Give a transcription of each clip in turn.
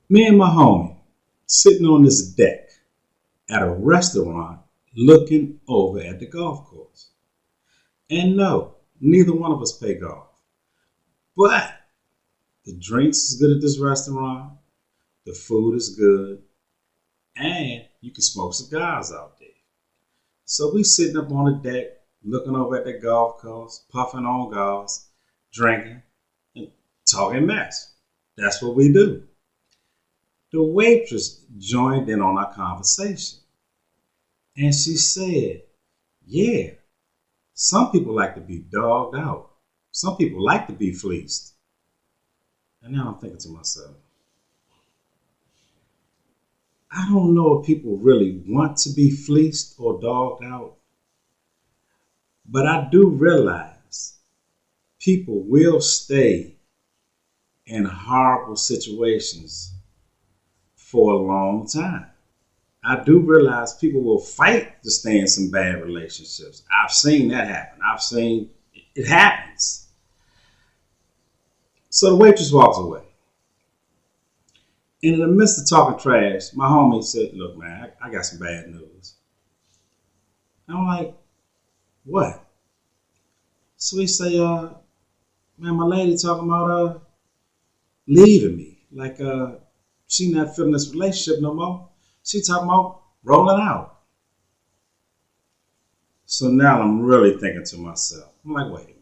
Me and my homie sitting on this deck at a restaurant looking over at the golf course. And no, neither one of us play golf. But the drinks is good at this restaurant, the food is good, and you can smoke cigars out there. So we sitting up on the deck looking over at the golf course, puffing on golf, drinking, and talking mess. That's what we do. The waitress joined in on our conversation and she said, yeah, some people like to be dogged out. Some people like to be fleeced. And now I'm thinking to myself, I don't know if people really want to be fleeced or dogged out, but I do realize people will stay in horrible situations for a long time. I do realize people will fight to stay in some bad relationships. I've seen that happen. I've seen it happens. So the waitress walks away. And in the midst of talking trash, my homie said, look, man, I got some bad news. And I'm like, what? So he say, man, my lady talking about leaving me. Like she not feeling this relationship no more. She talking about rolling out. So now I'm really thinking to myself, I'm like, wait a minute.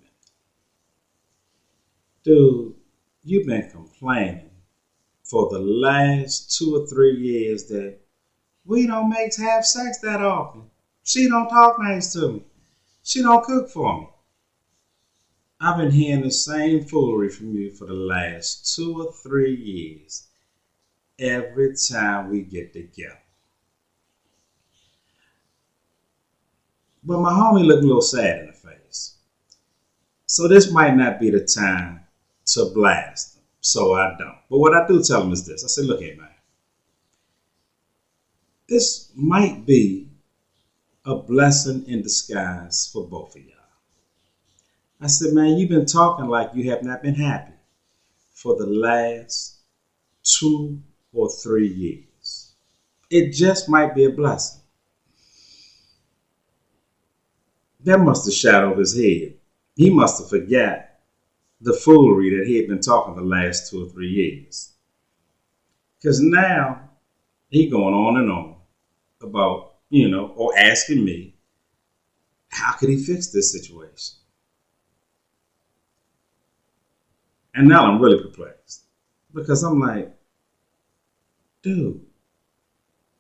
Dude, you've been complaining for the last 2 or 3 years that we don't have sex that often. She don't talk nice to me. She don't cook for me. I've been hearing the same foolery from you for the last 2 or 3 years. Every time we get together. But my homie looked a little sad in the face. So this might not be the time to blast him. So I don't. But what I do tell him is this. I say, look here, man. This might be a blessing in disguise for both of y'all. I said, man, you've been talking like you have not been happy for the last 2 or 3 years. It just might be a blessing. That must have shot over his head. He must have forgot the foolery that he had been talking the last 2 or 3 years. Because now he going on and on about, or asking me, how could he fix this situation? And now I'm really perplexed. Because I'm like, dude,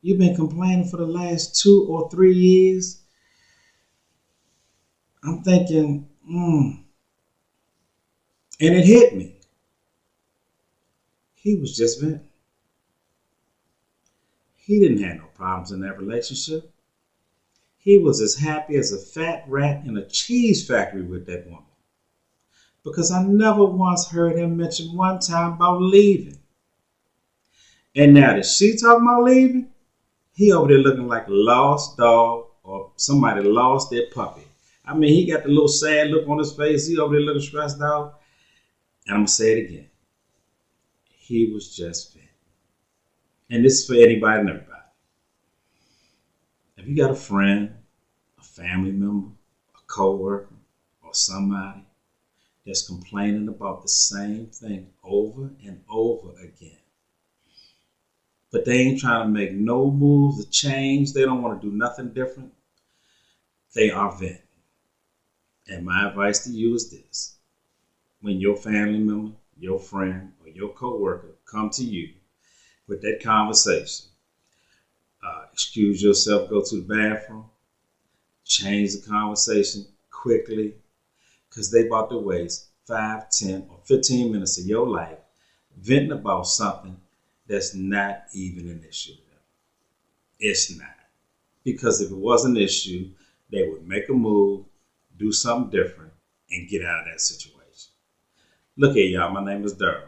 you've been complaining for the last 2 or 3 years. I'm thinking, and it hit me. He was just venting. He didn't have no problems in that relationship. He was as happy as a fat rat in a cheese factory with that woman. Because I never once heard him mention one time about leaving. And now that she talking about leaving, he over there looking like a lost dog or somebody lost their puppy. I mean, he got the little sad look on his face. He over there looking stressed out. And I'm going to say it again. He was just venting. And this is for anybody and everybody. If you got a friend, a family member, a coworker, or somebody that's complaining about the same thing over and over again, but they ain't trying to make no moves to change, they don't want to do nothing different, they are venting. And my advice to you is this. When your family member, your friend, or your coworker come to you with that conversation, excuse yourself, go to the bathroom, change the conversation quickly, because they about to waste 5, 10, or 15 minutes of your life venting about something that's not even an issue to them. It's not. Because if it was an issue, they would make a move, do something different, and get out of that situation. Look here, y'all. My name is Daryl.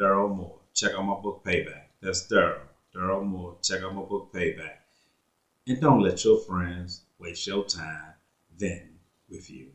Daryl Moore. Check out my book, Payback. That's Daryl. Daryl Moore. Check out my book, Payback. And don't let your friends waste your time venting with you.